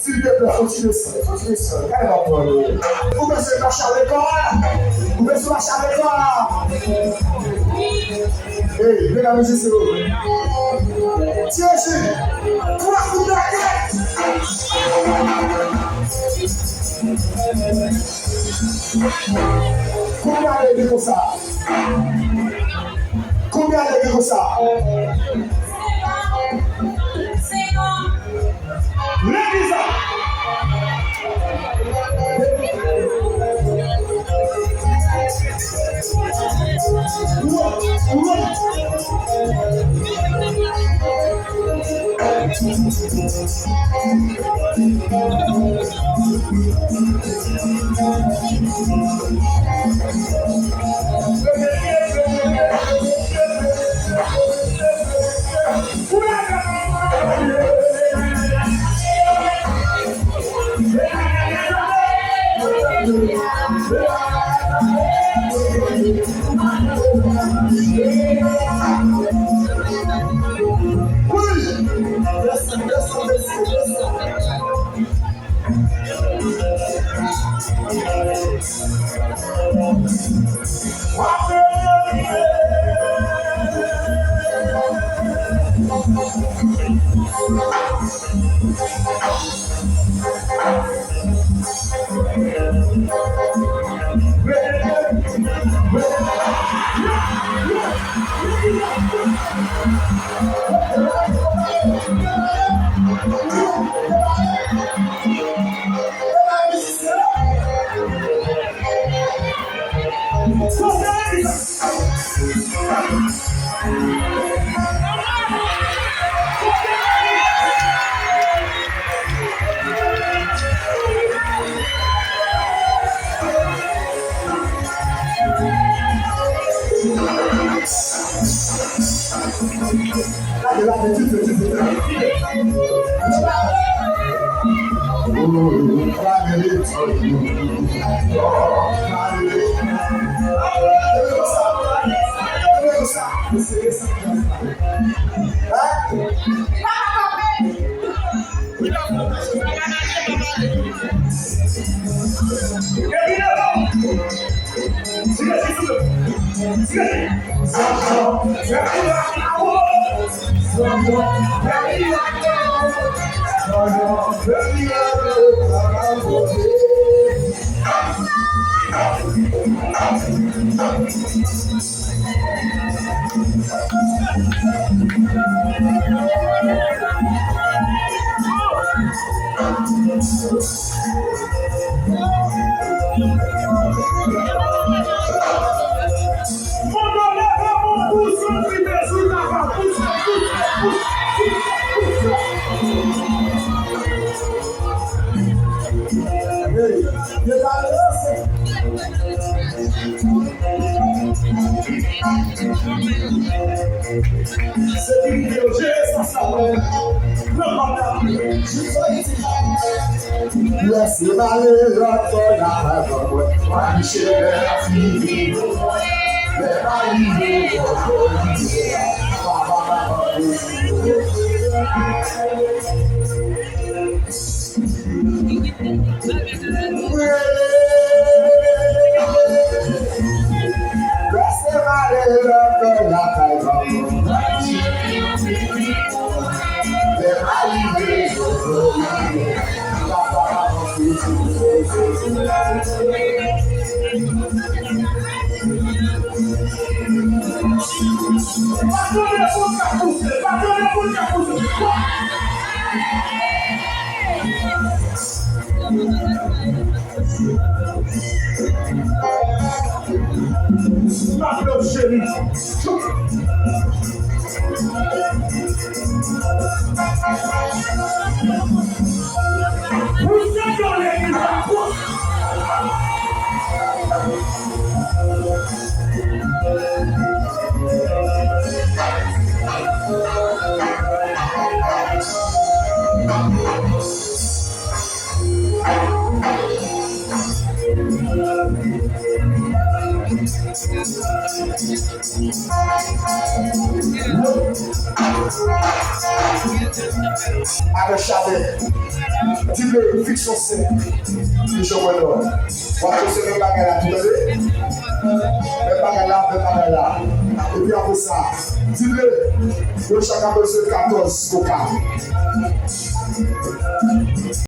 S'il te plaît, continue ça. Continue ça. Allez, ma poule. Vous pouvez marcher avec moi. Vous pouvez marcher avec moi. Hey, mesdames et messieurs. Tiens, j'ai 3 coups de la tête. Combien de comme ça? Combien de comme ça? Ladies up! Avec Chalet. Dis-le, fixe son sein. Et je vois l'homme. Voilà, c'est le bagage là, tu l'as vu? Le bagage là, le bagage là. Et puis après ça, dis-le, le chacun de ce 14 coca.